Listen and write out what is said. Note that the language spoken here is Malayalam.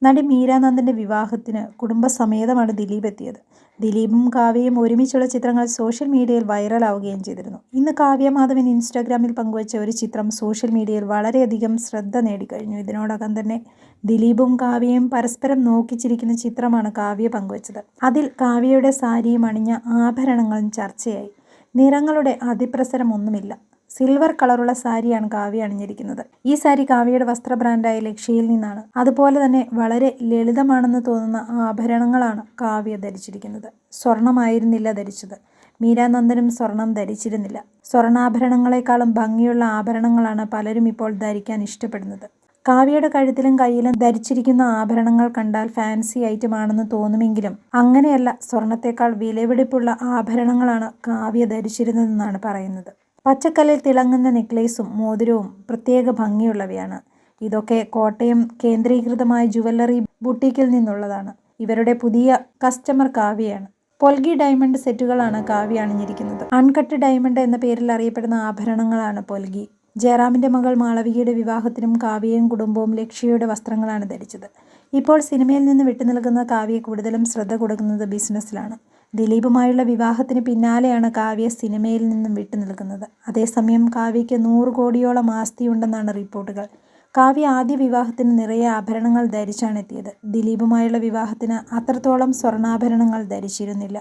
നടി മീരാനന്ദൻ്റെ വിവാഹത്തിന് കുടുംബസമേതമാണ് ദിലീപ് എത്തിയത്. ദിലീപും കാവ്യയും ഒരുമിച്ചുള്ള ചിത്രങ്ങൾ സോഷ്യൽ മീഡിയയിൽ വൈറലാവുകയും ചെയ്തിരുന്നു. ഇന്ന് കാവ്യ മാധവൻ ഇൻസ്റ്റാഗ്രാമിൽ പങ്കുവച്ച ഒരു ചിത്രം സോഷ്യൽ മീഡിയയിൽ വളരെയധികം ശ്രദ്ധ നേടിക്കഴിഞ്ഞു. ഇതിനോടകം തന്നെ ദിലീപും കാവ്യയും പരസ്പരം നോക്കിച്ചിരിക്കുന്ന ചിത്രമാണ് കാവ്യ പങ്കുവച്ചത്. അതിൽ കാവ്യയുടെ സാരിയും അണിഞ്ഞ ആഭരണങ്ങളും ചർച്ചയായി. നിറങ്ങളുടെ അതിപ്രസരമൊന്നുമില്ല. സിൽവർ കളറുള്ള സാരിയാണ് കാവ്യ അണിഞ്ഞിരിക്കുന്നത്. ഈ സാരി കാവ്യയുടെ വസ്ത്ര ബ്രാൻഡായ ലക്ഷ്യയിൽ നിന്നാണ്. അതുപോലെ തന്നെ വളരെ ലളിതമാണെന്ന് തോന്നുന്ന ആഭരണങ്ങളാണ് കാവ്യ ധരിച്ചിരിക്കുന്നത്. സ്വർണമായിരുന്നില്ല ധരിച്ചത്. മീരാനന്ദനും സ്വർണം ധരിച്ചിരുന്നില്ല. സ്വർണ്ണാഭരണങ്ങളെക്കാളും ഭംഗിയുള്ള ആഭരണങ്ങളാണ് പലരും ഇപ്പോൾ ധരിക്കാൻ ഇഷ്ടപ്പെടുന്നത്. കാവ്യയുടെ കഴുത്തിലും കയ്യിലും ധരിച്ചിരിക്കുന്ന ആഭരണങ്ങൾ കണ്ടാൽ ഫാൻസി ഐറ്റം ആണെന്ന് തോന്നുമെങ്കിലും അങ്ങനെയല്ല. സ്വർണത്തേക്കാൾ വിലപിടിപ്പുള്ള ആഭരണങ്ങളാണ് കാവ്യ ധരിച്ചിരുന്നതെന്നാണ് പറയുന്നത്. പച്ചക്കല്ലിൽ തിളങ്ങുന്ന നെക്ലേസും മോതിരവും പ്രത്യേക ഭംഗിയുള്ളവയാണ്. ഇതൊക്കെ കോട്ടയം കേന്ദ്രീകൃതമായ ജുവല്ലറി ബുട്ടീക്കിൽ നിന്നുള്ളതാണ്. ഇവരുടെ പുതിയ കസ്റ്റമർ കാവ്യയാണ്. പൊൽഗി ഡയമണ്ട് സെറ്റുകളാണ് കാവ്യ അണിഞ്ഞിരിക്കുന്നത്. അൺകട്ട് ഡയമണ്ട് എന്ന പേരിൽ അറിയപ്പെടുന്ന ആഭരണങ്ങളാണ് പൊൽഗി. ജയറാമിൻ്റെ മകൾ മാളവികയുടെ വിവാഹത്തിനും കാവ്യയും കുടുംബവും ലക്ഷ്യയുടെ വസ്ത്രങ്ങളാണ് ധരിച്ചത്. ഇപ്പോൾ സിനിമയിൽ നിന്ന് വിട്ടുനിൽക്കുന്ന കാവ്യ കൂടുതലും ശ്രദ്ധ കൊടുക്കുന്നത് ബിസിനസ്സിലാണ്. ദിലീപുമായുള്ള വിവാഹത്തിന് പിന്നാലെയാണ് കാവ്യ സിനിമയിൽ നിന്നും വിട്ടുനിൽക്കുന്നത്. അതേസമയം കാവ്യയ്ക്ക് 100 കോടിയോളം ആസ്തിയുണ്ടെന്നാണ് റിപ്പോർട്ടുകൾ. കാവ്യ ആദ്യ വിവാഹത്തിന് നിറയെ ആഭരണങ്ങൾ ധരിച്ചാണ് എത്തിയത്. ദിലീപുമായുള്ള വിവാഹത്തിന് അത്രത്തോളം സ്വർണ്ണാഭരണങ്ങൾ ധരിച്ചിരുന്നില്ല.